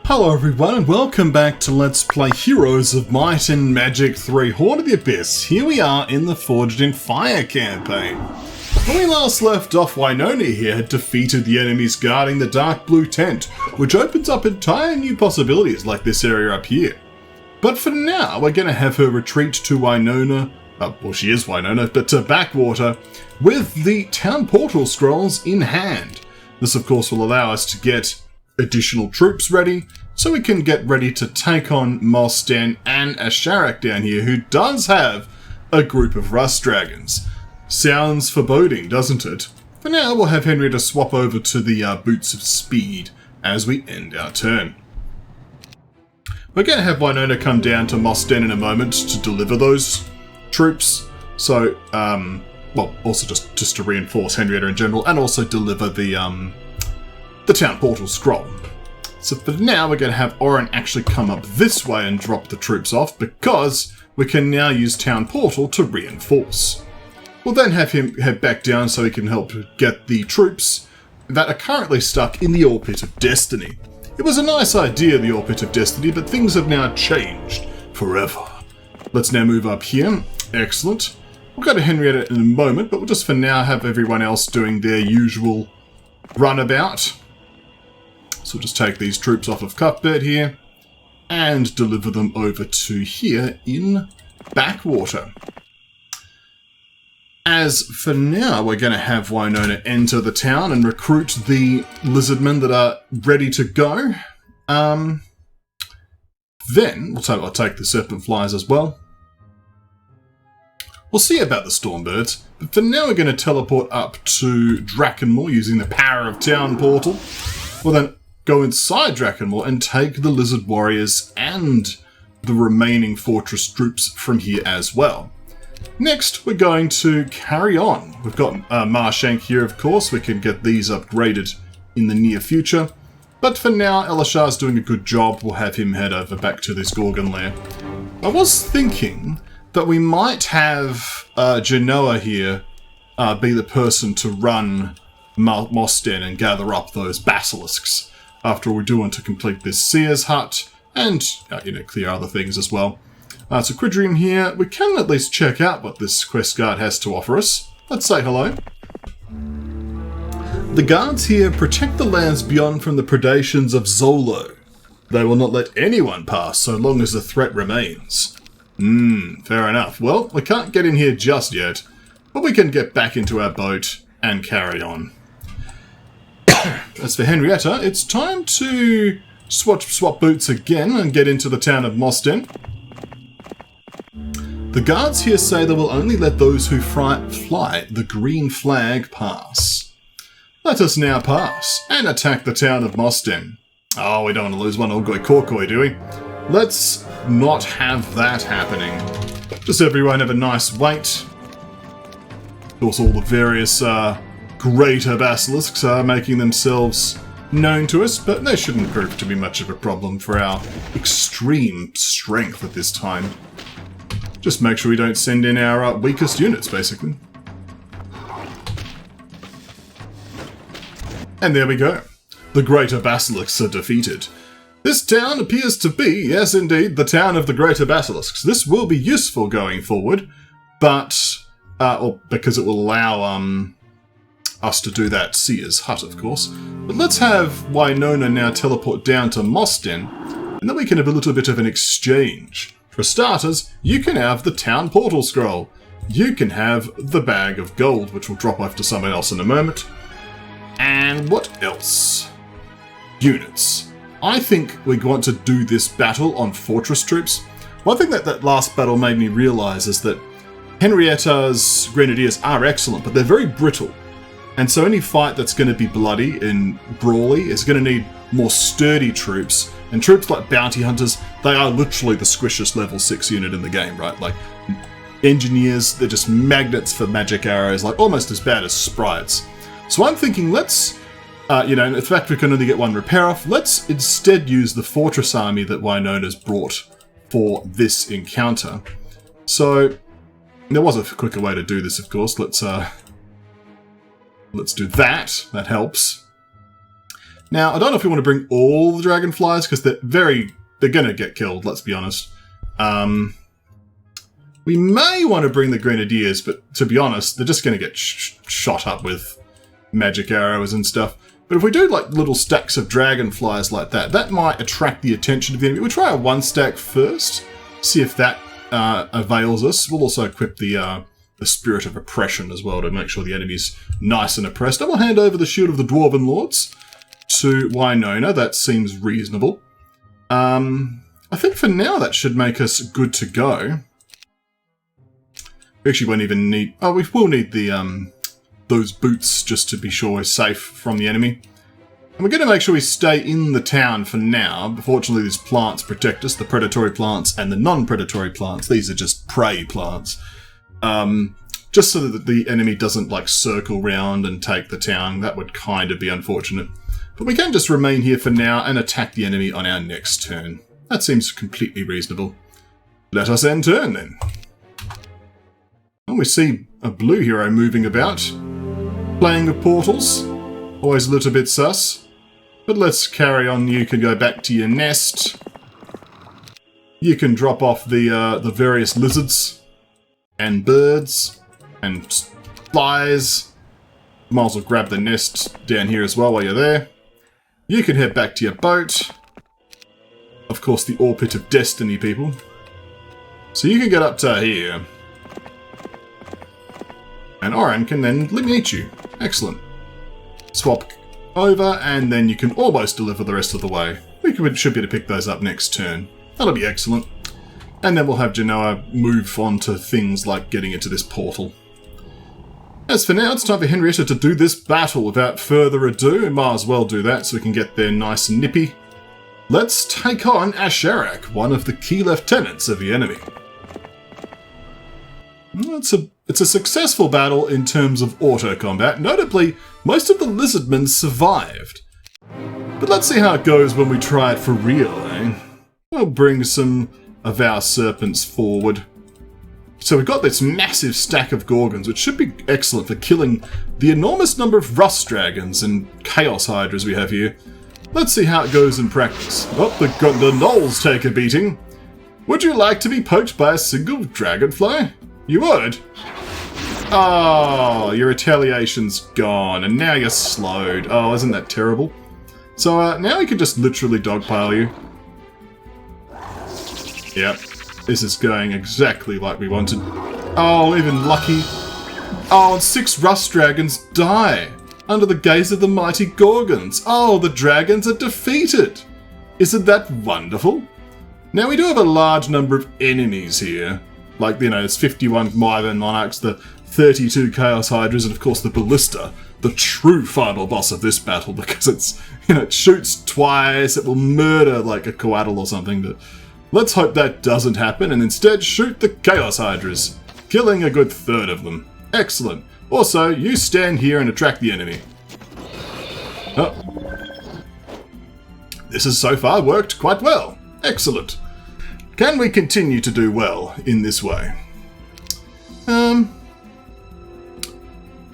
Hello everyone and welcome back to Let's Play Heroes of Might and Magic 3 Horde of the Abyss. Here we are in the Forged in Fire campaign. When we last left off, Wynonna here had defeated the enemies guarding the dark blue tent, which opens up entire new possibilities like this area up here. But for now, we're going to have her retreat to Wynonna, well she is Wynonna, but to Backwater, with the town portal scrolls in hand. This of course will allow us to get additional troops ready, so we can get ready to take on Mosten and Areshrak down here, who does have a group of rust dragons. Sounds foreboding, doesn't it? For now, we'll have Henrietta swap over to the Boots of Speed as we end our turn. We're going to have Wynonna come down to Mosten in a moment to deliver those troops. So, well, also just to reinforce Henrietta in general, and also deliver the town portal scroll. So for now, we're going to have Oren actually come up this way and drop the troops off, because we can now use town portal to reinforce. We'll then have him head back down so he can help get the troops that are currently stuck in the Ore Pit of Destiny. It was a nice idea, the Ore Pit of Destiny, but things have now changed forever. Let's now move up here. Excellent. We'll go to Henrietta in a moment, but we'll just for now have everyone else doing their usual runabout. So we'll just take these troops off of Cuthbert here and deliver them over to here in Backwater. As for now, we're going to have Wynonna enter the town and recruit the lizardmen that are ready to go. Then I'll take the serpent flies as well. We'll see about the Stormbirds, but for now we're going to teleport up to Drakenmoor using the power of Town Portal. We'll then go inside Drakenmoor and take the Lizard Warriors and the remaining fortress troops from here as well. Next, we're going to carry on. We've got Marshank here, of course. We can get these upgraded in the near future. But for now, Elishar's doing a good job. We'll have him head over back to this Gorgon lair. I was thinking that we might have Genoa here be the person to run Mosten and gather up those basilisks. After all, we do want to complete this Seer's Hut and, clear other things as well. So Quidrium here, we can at least check out what this quest guard has to offer us. Let's say hello. The guards here protect the lands beyond from the predations of Zolo. They will not let anyone pass so long as the threat remains. Fair enough. Well, we can't get in here just yet, but we can get back into our boat and carry on. As for Henrietta, it's time to swap boots again and get into the town of Mosten. The guards here say they will only let those who fly the green flag pass. Let us now pass and attack the town of Mosten. Oh, we don't want to lose one Olgoi Korkoi, do we? Let's not have that happening. Just everyone have a nice wait. Of course, all the various greater basilisks are making themselves known to us, but they shouldn't prove to be much of a problem for our extreme strength at this time. Just make sure we don't send in our weakest units, basically. And there we go. The greater basilisks are defeated. This town appears to be, yes indeed, the town of the greater basilisks. This will be useful going forward, but, because it will allow, us to do that Seer's Hut, of course. But let's have Wynonna now teleport down to Mosten, and then we can have a little bit of an exchange. For starters, you can have the Town Portal Scroll. You can have the Bag of Gold, which will drop off to someone else in a moment. And what else? Units. I think we want to do this battle on fortress troops. One thing that last battle made me realise is that Henrietta's Grenadiers are excellent, but they're very brittle. And so any fight that's going to be bloody and brawly is going to need more sturdy troops. And troops like Bounty Hunters, they are literally the squishiest level 6 unit in the game, right? Like, Engineers, they're just magnets for magic arrows, like almost as bad as sprites. So I'm thinking let's, in fact we can only get one repair off, let's instead use the fortress army that Wynonna's brought for this encounter. So, there was a quicker way to do this, of course. Let's do that. That helps. Now, I don't know if we want to bring all the dragonflies, because they're going to get killed, let's be honest. We may want to bring the grenadiers, but to be honest, they're just going to get shot up with magic arrows and stuff. But if we do like little stacks of dragonflies like that, that might attract the attention of the enemy. We'll try a 1 stack first, see if that avails us. We'll also equip the spirit of oppression as well to make sure the enemy's nice and oppressed. And we'll hand over the shield of the Dwarven Lords to Winona. That seems reasonable. I think for now that should make us good to go. We actually won't even need... Oh, we will need the those boots just to be sure we're safe from the enemy. And we're going to make sure we stay in the town for now. But fortunately, these plants protect us, the predatory plants and the non-predatory plants. These are just prey plants. Just so that the enemy doesn't like circle round and take the town. That would kind of be unfortunate. But we can just remain here for now and attack the enemy on our next turn. That seems completely reasonable. Let us end turn then. And we see a blue hero moving about, playing with portals. Always a little bit sus. But let's carry on. You can go back to your nest. You can drop off the various lizards and birds and flies. Might as well grab the nest down here as well while you're there. You can head back to your boat. Of course, the Ore Pit of Destiny, people. So you can get up to here. And Oren can then meet you. Excellent. Swap over, and then you can almost deliver the rest of the way. We should be able to pick those up next turn. That'll be excellent. And then we'll have Genoa move on to things like getting into this portal. As for now, it's time for Henrietta to do this battle. Without further ado, we might as well do that so we can get there nice and nippy. Let's take on Areshrak, one of the key lieutenants of the enemy. It's a successful battle in terms of auto combat. Notably, most of the lizardmen survived. But let's see how it goes when we try it for real, eh? We'll bring some of our serpents forward. So we've got this massive stack of gorgons, which should be excellent for killing the enormous number of rust dragons and chaos hydras we have here. Let's see how it goes in practice. Oh, the gnolls take a beating. Would you like to be poked by a single dragonfly? You would? Oh, your retaliation's gone, and now you're slowed. Oh, isn't that terrible? So now we can just literally dogpile you. Yep, this is going exactly like we wanted. Oh, even lucky. Oh, and 6 rust dragons die under the gaze of the mighty gorgons. Oh, the dragons are defeated. Isn't that wonderful? Now, we do have a large number of enemies here. Like, you know, there's 51 Wyvern Monarchs, the 32 Chaos Hydras, and of course the Ballista, the true final boss of this battle, because it's, you know, it shoots twice, it will murder like a Coatl or something, but let's hope that doesn't happen, and instead shoot the Chaos Hydras, killing a good third of them. Excellent. Also, you stand here and attract the enemy. Oh. This has so far worked quite well. Excellent. Can we continue to do well in this way?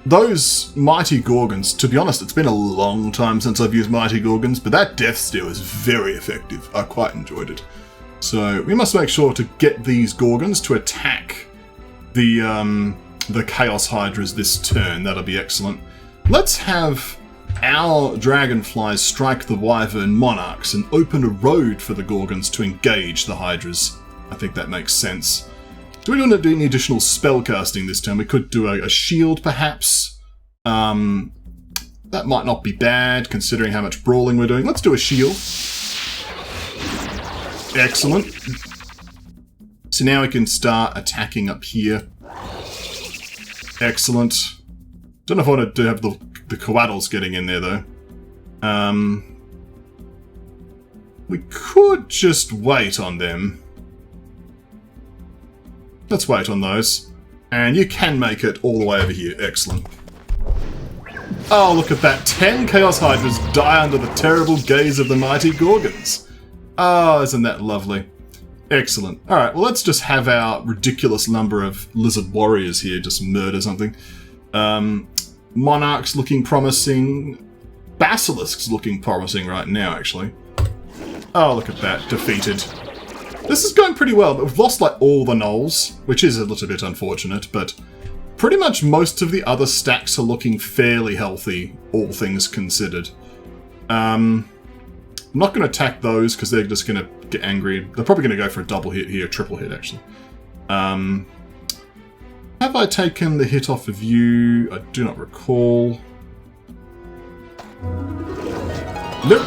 Those Mighty Gorgons, to be honest, it's been a long time since I've used Mighty Gorgons, but that Death Steal is very effective. I quite enjoyed it. So we must make sure to get these Gorgons to attack the Chaos Hydras this turn. That'll be excellent. Let's have our Dragonflies strike the Wyvern Monarchs and open a road for the Gorgons to engage the Hydras. I think that makes sense. Do we want to do any additional spellcasting this turn? We could do a shield, perhaps. That might not be bad, considering how much brawling we're doing. Let's do a shield. Excellent. So now we can start attacking up here. Excellent. Don't know if I want to have the Coatls getting in there, though. We could just wait on them. Let's wait on those. And you can make it all the way over here. Excellent. Oh, look at that. 10 Chaos Hydras die under the terrible gaze of the mighty Gorgons. Oh, isn't that lovely? Excellent. Alright, well, let's just have our ridiculous number of lizard warriors here just murder something. Monarchs looking promising. Basilisk's looking promising right now, actually. Oh, look at that. Defeated. This is going pretty well, but we've lost, like, all the gnolls, which is a little bit unfortunate, but pretty much most of the other stacks are looking fairly healthy, all things considered. I'm not going to attack those, because they're just going to get angry. They're probably going to go for a double hit here, triple hit, actually. Have I taken the hit off of you? I do not recall. Nope.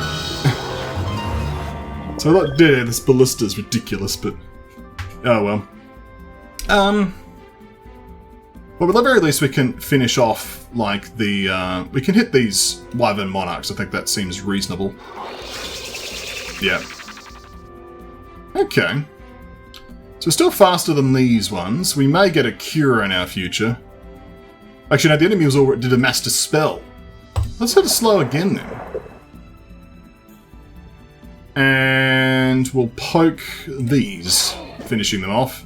So that, yeah, this ballista is ridiculous, but oh well. But at the very least, we can finish off like the. We can hit these Wyvern Monarchs. I think that seems reasonable. Yeah. Okay. So we're still faster than these ones. We may get a cure in our future. Actually, no, the enemy was already did a Master Spell. Let's hit it slow again then. And we'll poke these, finishing them off.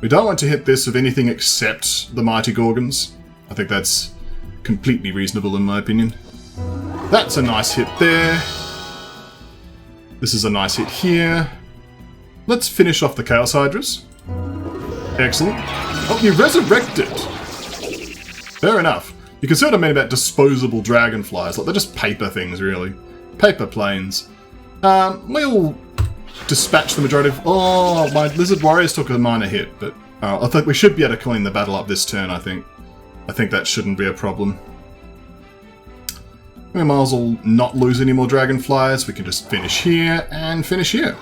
We don't want to hit this with anything except the Mighty Gorgons. I think that's completely reasonable in my opinion. That's a nice hit there. This is a nice hit here. Let's finish off the Chaos Hydras. Excellent. Oh, you resurrected! Fair enough. You can see what I mean about disposable dragonflies. Like, they're just paper things, really. Paper planes. We'll dispatch the majority of... Oh, my Lizard Warriors took a minor hit, but I think we should be able to clean the battle up this turn, I think. I think that shouldn't be a problem. We might as well not lose any more dragonflies. We can just finish here and finish here.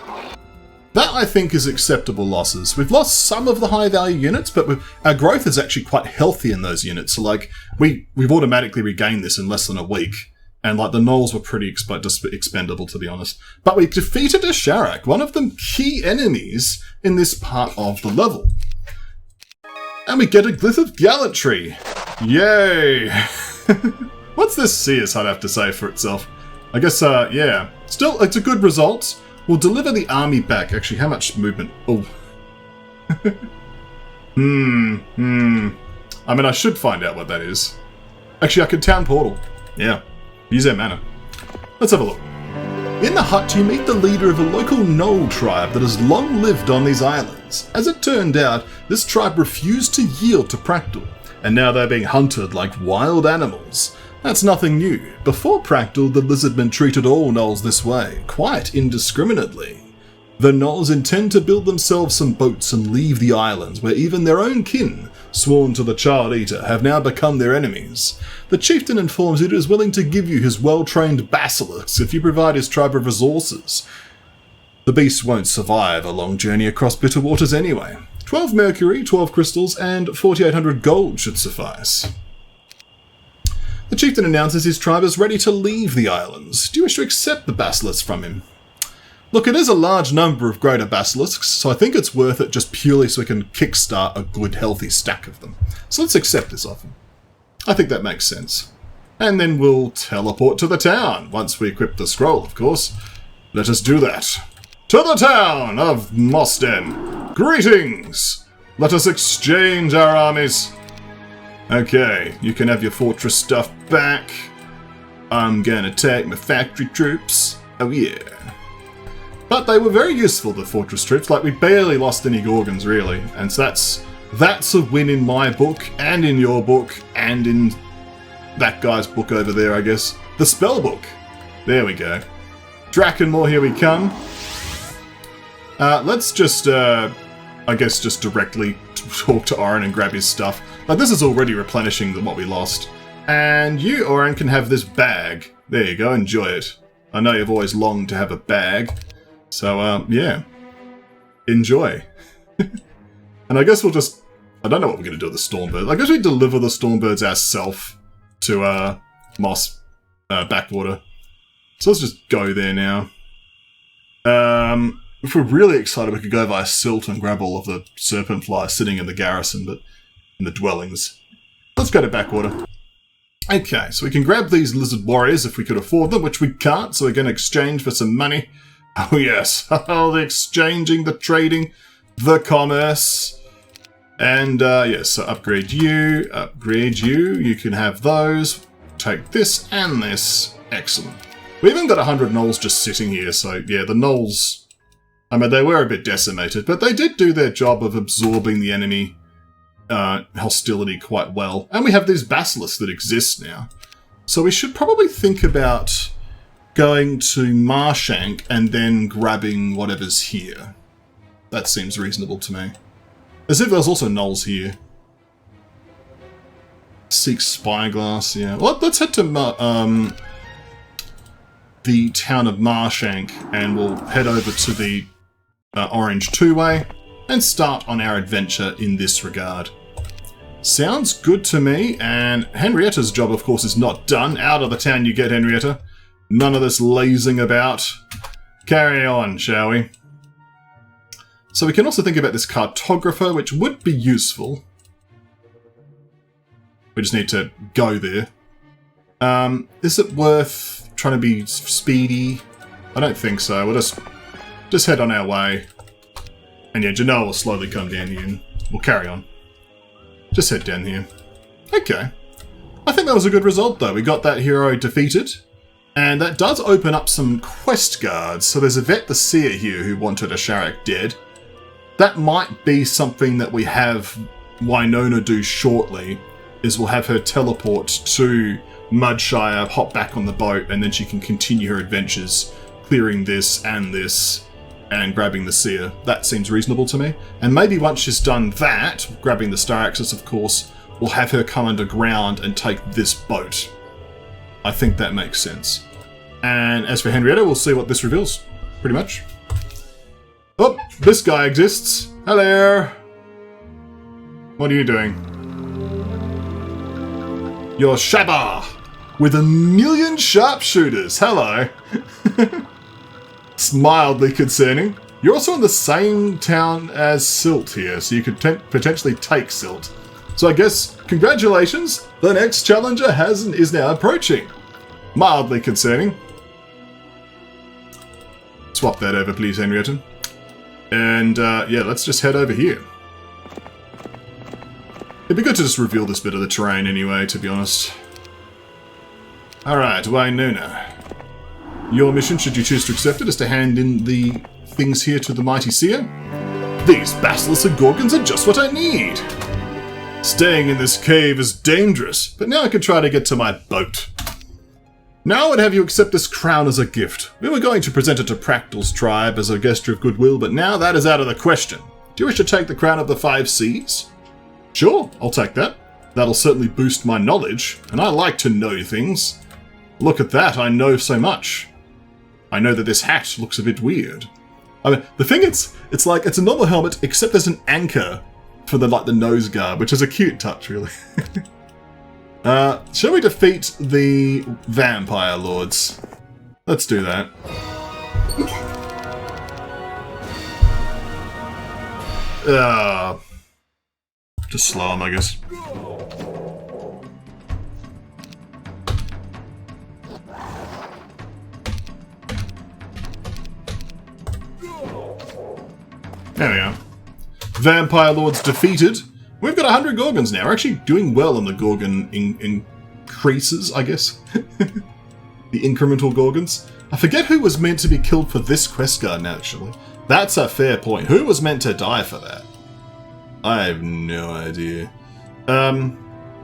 That, I think, is acceptable losses. We've lost some of the high-value units, but our growth is actually quite healthy in those units. So, like, we've automatically regained this in less than a week. And, like, the gnolls were pretty expendable, to be honest. But we defeated Areshrak, one of the key enemies in this part of the level. And we get a Glyph of Gallantry. Yay! What's this CS, I'd have to say for itself? I guess, yeah. Still, it's a good result. We'll deliver the army back. Actually, how much movement? Oh. I mean, I should find out what that is. Actually, I could town portal. Yeah. Use their mana. Let's have a look. In the hut, you meet the leader of a local gnoll tribe that has long lived on these islands. As it turned out, this tribe refused to yield to Pactal, and now they're being hunted like wild animals. That's nothing new. Before Pactal, the lizardmen treated all gnolls this way, quite indiscriminately. The gnolls intend to build themselves some boats and leave the islands, where even their own kin, sworn to the Child Eater, have now become their enemies. The chieftain informs you it is willing to give you his well-trained basilisks if you provide his tribe of resources. The beast won't survive a long journey across bitter waters anyway. 12 mercury, 12 crystals, and 4,800 gold should suffice. The chieftain announces his tribe is ready to leave the islands. Do you wish to accept the basilisks from him? Look, it is a large number of greater basilisks, so I think it's worth it just purely so we can kickstart a good, healthy stack of them. So let's accept this offer. I think that makes sense. And then we'll teleport to the town, once we equip the scroll, of course. Let us do that. To the town of Mosten. Greetings! Let us exchange our armies. Okay, you can have your fortress stuff back. I'm gonna take my factory troops. Oh yeah. But they were very useful, the fortress troops. Like, we barely lost any Gorgons, really. And so that's a win in my book, and in your book, and in that guy's book over there, I guess. The spell book. There we go. Drakenmore, here we come. Let's just, I guess, just directly talk to Oren and grab his stuff. Like, this is already replenishing what we lost. And you, Oren, can have this bag. There you go, enjoy it. I know you've always longed to have a bag. So, yeah. Enjoy. And I guess we'll just... I don't know what we're going to do with the Stormbird. I guess we deliver the Stormbirds ourselves to, Moss Backwater. So let's just go there now. If we're really excited, we could go via Silt and grab all of the Serpent Flies sitting in the garrison, but in the dwellings. Let's go to Backwater. Okay, so we can grab these Lizard Warriors if we could afford them, which we can't, so we're going to exchange for some money. Oh yes, oh, the exchanging, the trading, the commerce. And yes, so upgrade you, you can have those. Take this and this, Excellent. We even got 100 gnolls just sitting here, so yeah, the gnolls... I mean, they were a bit decimated, but they did do their job of absorbing the enemy hostility quite well. And we have these basilisks that exist now. So we should probably think about going to Marshank and then grabbing whatever's here. That seems reasonable to me. As if there's also gnolls here. Seek Spyglass, yeah. Well, let's head to the town of Marshank and we'll head over to the Orange Two-Way and start on our adventure in this regard. Sounds good to me, and Henrietta's job, of course, is not done. Out of the town you get, Henrietta. None of this lazing about. Carry on, shall we? So we can also think about this cartographer, which would be useful. We just need to go there. Is it worth trying to be speedy? I don't think so. We'll just head on our way. And yeah, Genoa will slowly come down here and we'll carry on. Just head down here. Okay. I think that was a good result, though. We got that hero defeated. And that does open up some quest guards. So there's a Vet the Seer here who wanted Areshrak dead. That might be something that we have Wynonna do shortly, is we'll have her teleport to Mudshire, hop back on the boat, and then she can continue her adventures, clearing this, and grabbing the Seer. That seems reasonable to me. And maybe once she's done that, grabbing the Star Axis, of course, we'll have her come underground and take this boat. I think that makes sense. And as for Henrietta, we'll see what this reveals, pretty much. Oh, this guy exists. Hello. What are you doing? You're Shabba, with 1,000,000 sharpshooters. Hello. It's mildly concerning. You're also in the same town as Silt here, so you could potentially take Silt. So I guess, congratulations, the next challenger is now approaching. Mildly concerning. Swap that over, please, Henrietta. And yeah, let's just head over here. It'd be good to just reveal this bit of the terrain anyway, to be honest. Alright, Wynonna. Your mission, should you choose to accept it, is to hand in the things here to the mighty Seer. These basilisks and gorgons are just what I need. Staying in this cave is dangerous, but now I can try to get to my boat. Now I would have you accept this crown as a gift. We were going to present it to Pactal's tribe as a gesture of goodwill, but now that is out of the question. Do you wish to take the crown of the 5 seas? Sure, I'll take that. That'll certainly boost my knowledge, and I like to know things. Look at that, I know so much. I know that this hat looks a bit weird. I mean, the thing it's like, it's a normal helmet, except there's an anchor for the nose guard, which is a cute touch, really. Shall we defeat the vampire lords? Let's do that. Just slow them, I guess. There we go. Vampire Lords defeated. We've got 100 Gorgons now. We're actually doing well on the Gorgon increases, I guess. The incremental Gorgons. I forget who was meant to be killed for this quest garden, actually. That's a fair point. Who was meant to die for that? I have no idea.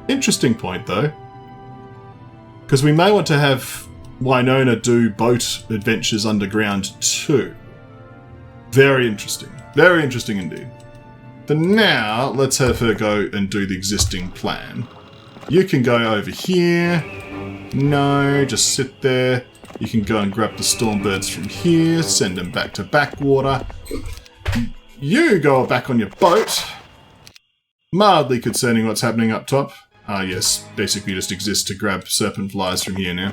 Interesting point, though. Because we may want to have Wynonna do boat adventures underground, too. Very interesting. Very interesting indeed. For now, let's have her go and do the existing plan. You can go over here. No, just sit there. You can go and grab the Stormbirds from here, send them back to Backwater. You go back on your boat. Mildly concerning what's happening up top. Ah, yes, basically just exists to grab Serpent Flies from here now.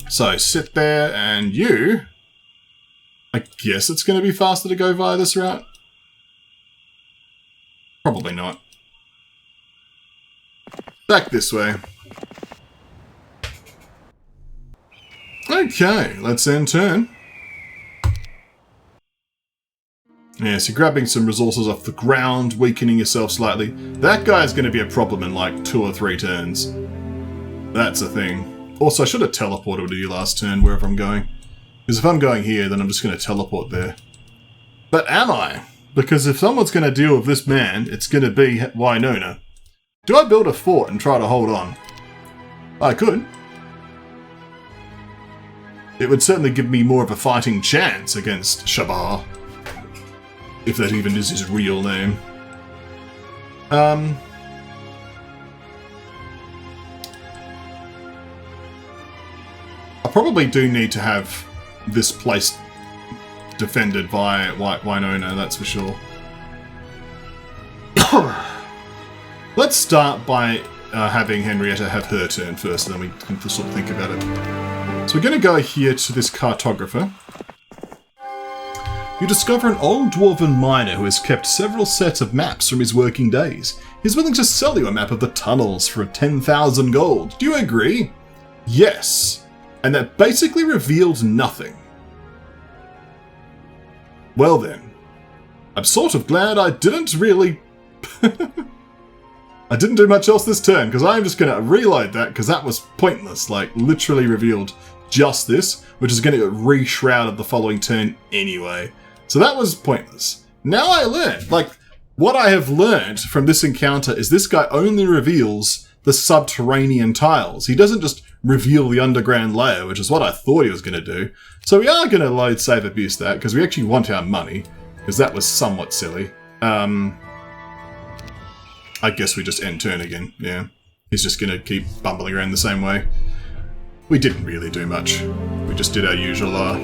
So sit there, and you... I guess it's going to be faster to go via this route. Probably not. Back this way. Okay, let's end turn. Yeah, so grabbing some resources off the ground, weakening yourself slightly. That guy's going to be a problem in like 2 or 3 turns. That's a thing. Also, I should have teleported to you last turn, wherever I'm going. Because if I'm going here, then I'm just going to teleport there. But am I? Because if someone's going to deal with this man, it's going to be Winona. Do I build a fort and try to hold on? I could. It would certainly give me more of a fighting chance against Shabar. If that even is his real name. I probably do need to have this place defended by Winona, that's for sure. Let's start by having Henrietta have her turn first, and then we can sort of think about it. So we're going to go here to this cartographer. You discover an old dwarven miner who has kept several sets of maps from his working days. He's willing to sell you a map of the tunnels for 10,000 gold. Do you agree? Yes. And that basically revealed nothing. Well then, I'm sort of glad I didn't really... I didn't do much else this turn, because I'm just going to reload that, because that was pointless. Like, literally revealed just this, which is going to get re-shrouded the following turn anyway. So that was pointless. Now I learned, like, what I have learned from this encounter is this guy only reveals the subterranean tiles. He doesn't just reveal the underground layer, which is what I thought he was going to do. So we are going to load save abuse that, because we actually want our money, because that was somewhat silly. I guess we just end turn again, yeah. He's just going to keep bumbling around the same way. We didn't really do much. We just did our usual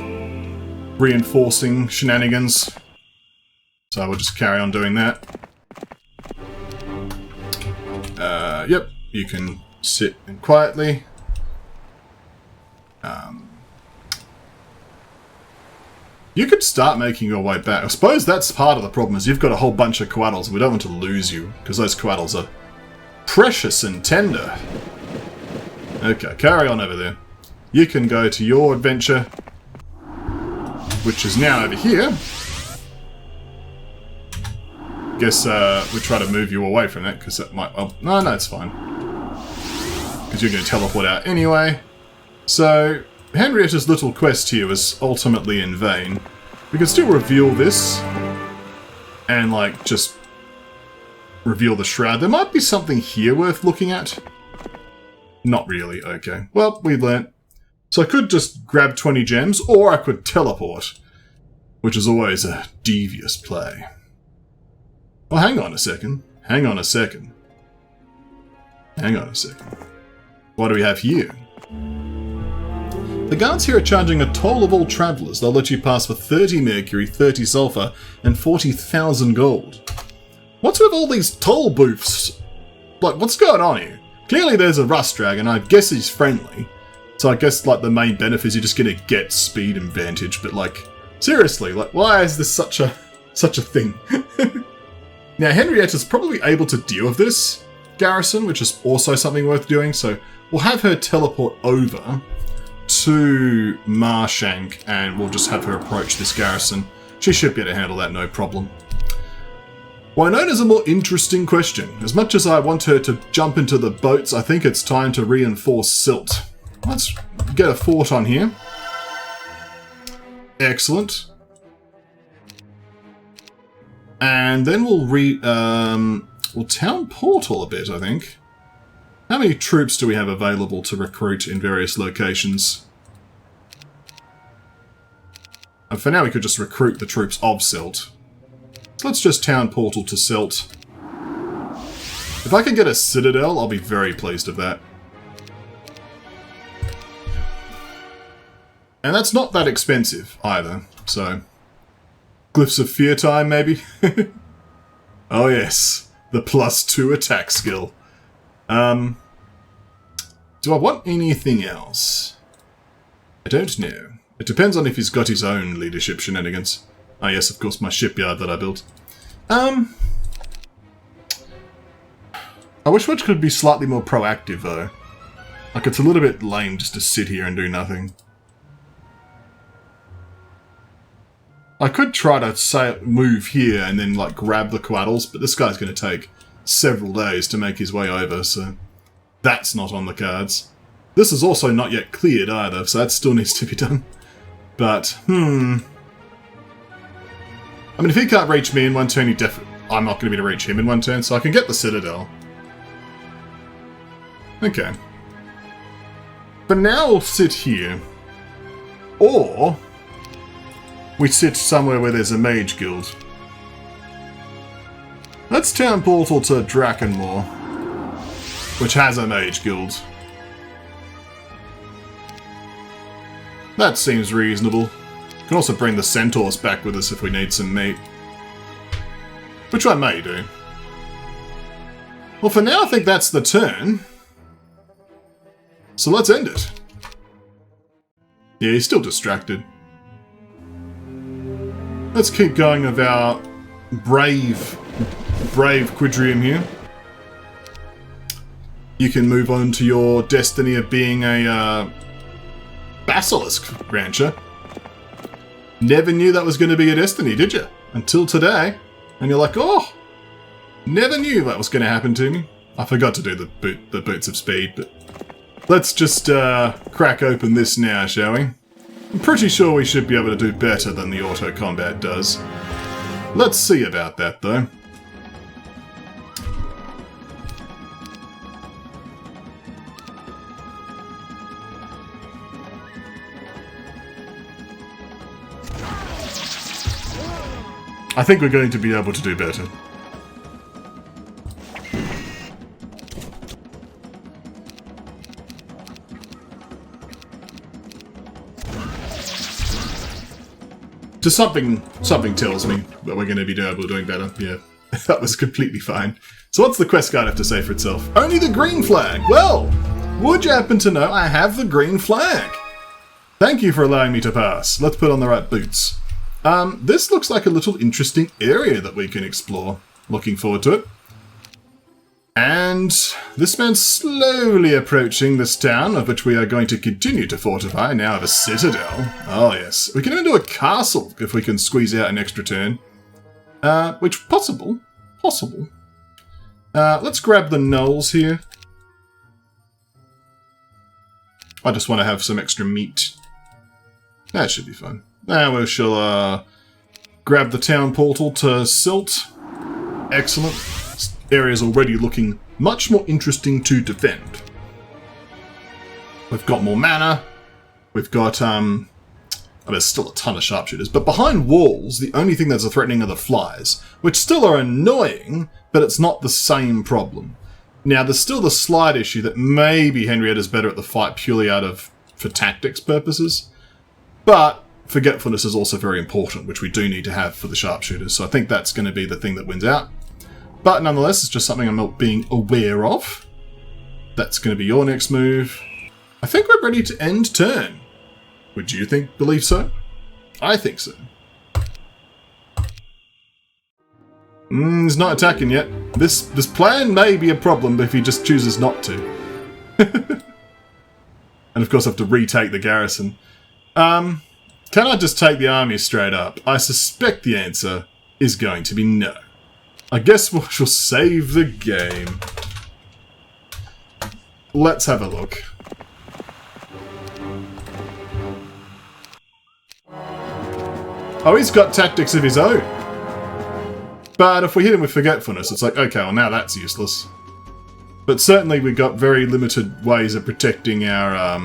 reinforcing shenanigans. So we'll just carry on doing that. Yep, you can sit in quietly. You could start making your way back. I suppose that's part of the problem, is you've got a whole bunch of quaddles. We don't want to lose you, because those quaddles are precious and tender. Okay, carry on over there. You can go to your adventure, which is now over here. Guess we try to move you away from that, because that might... Oh, no, it's fine. Because you're going to teleport out anyway. So... Henrietta's little quest here was ultimately in vain. We can still reveal this and, like, just reveal the shroud. There might be something here worth looking at. Not really, okay. Well, we learnt. So I could just grab 20 gems, or I could teleport, which is always a devious play. Oh, hang on a second. Hang on a second. Hang on a second. What do we have here? The guards here are charging a toll of all travellers. They'll let you pass for 30 mercury, 30 sulphur, and 40,000 gold. What's with all these toll booths? Like, what's going on here? Clearly there's a rust dragon, I guess he's friendly. So I guess, like, the main benefit is you're just gonna get speed advantage, but, like, seriously, like, why is this such a thing? Now, Henrietta's probably able to deal with this garrison, which is also something worth doing, so we'll have her teleport over to Marshank, and we'll just have her approach this garrison. She should be able to handle that, no problem. Winona's a more interesting question. As much as I want her to jump into the boats, I think it's time to reinforce Silt. Let's get a fort on here. Excellent. And then we'll town portal a bit, I think. How many troops do we have available to recruit in various locations? And for now, we could just recruit the troops of Silt. So let's just town portal to Silt. If I can get a citadel, I'll be very pleased with that. And that's not that expensive either, so... Glyphs of Fear time, maybe? Oh yes, the +2 attack skill. Do I want anything else? I don't know. It depends on if he's got his own leadership shenanigans. Ah yes, of course, my shipyard that I built. I wish Wedge could be slightly more proactive, though. Like, it's a little bit lame just to sit here and do nothing. I could try to, say, move here and then, like, grab the quaddles, but this guy's going to take several days to make his way over, so that's not on the cards. This is also not yet cleared either, so that still needs to be done. But, I mean, if he can't reach me in one turn, I'm not going to be able to reach him in one turn, so I can get the Citadel. Okay. But now we'll sit here. Or we sit somewhere where there's a mage guild. Let's town portal to Drakenmoor, which has a mage guild. That seems reasonable. We can also bring the centaurs back with us if we need some meat. Which I may do. Well, for now I think that's the turn. So let's end it. Yeah, he's still distracted. Let's keep going with our brave Quadrium here. You can move on to your destiny of being a Basilisk rancher. Never knew that was going to be your destiny, did you? Until today. And you're like, oh, never knew that was going to happen to me. I forgot to do the boots of speed, but let's just crack open this now, shall we? I'm pretty sure we should be able to do better than the auto combat does. Let's see about that, though. I think we're going to be able to do better. Just something tells me that we're going to be able to doing better. Yeah, that was completely fine. So what's the quest card have to say for itself? Only the green flag! Well, would you happen to know I have the green flag? Thank you for allowing me to pass. Let's put on the right boots. This looks like a little interesting area that we can explore. Looking forward to it. And this man's slowly approaching this town, of which we are going to continue to fortify, now have a citadel. Oh yes. We can even do a castle if we can squeeze out an extra turn. Which, possible. Let's grab the gnolls here. I just want to have some extra meat. That should be fun. Now we shall grab the town portal to Silt. Excellent. This area is already looking much more interesting to defend. We've got more mana. We've got, there's still a ton of sharpshooters. But behind walls, the only thing that's threatening are the flies, which still are annoying, but it's not the same problem. Now, there's still the slight issue that maybe Henrietta's better at the fight purely for tactics purposes. But forgetfulness is also very important, which we do need to have for the sharpshooters, so I think that's going to be the thing that wins out. But nonetheless, it's just something I'm not being aware of. That's going to be your next move. I think we're ready to end turn. Would you believe so? I think so. He's not attacking yet. This plan may be a problem if he just chooses not to. And of course I have to retake the garrison. Can I just take the army straight up? I suspect the answer is going to be no. I guess we'll save the game. Let's have a look. Oh, he's got tactics of his own. But if we hit him with forgetfulness, it's like, okay, well now that's useless. But certainly we've got very limited ways of protecting our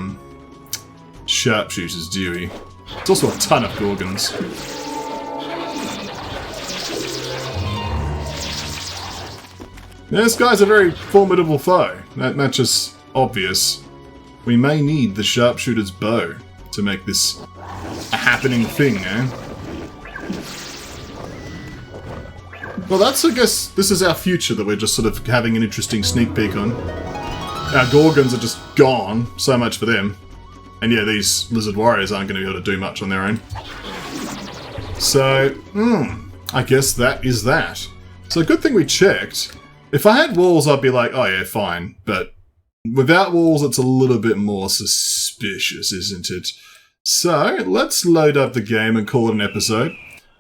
sharpshooters, do we? It's also a ton of Gorgons. This guy's a very formidable foe. That's just obvious. We may need the sharpshooter's bow to make this a happening thing, eh? Well, I guess, this is our future that we're just sort of having an interesting sneak peek on. Our Gorgons are just gone, so much for them. And yeah, these Lizard Warriors aren't going to be able to do much on their own. So, I guess that is that. So good thing we checked. If I had walls, I'd be like, oh yeah, fine. But without walls, it's a little bit more suspicious, isn't it? So, let's load up the game and call it an episode.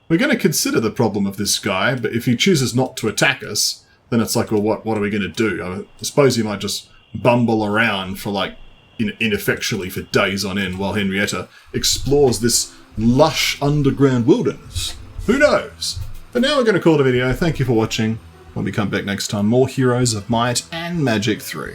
We're going to consider the problem of this guy, but if he chooses not to attack us, then it's like, well, what are we going to do? I suppose he might just bumble around for like ineffectually for days on end while Henrietta explores this lush underground wilderness. Who knows? But now we're going to call it a video. Thank you for watching. When we come back next time, more Heroes of Might and Magic 3.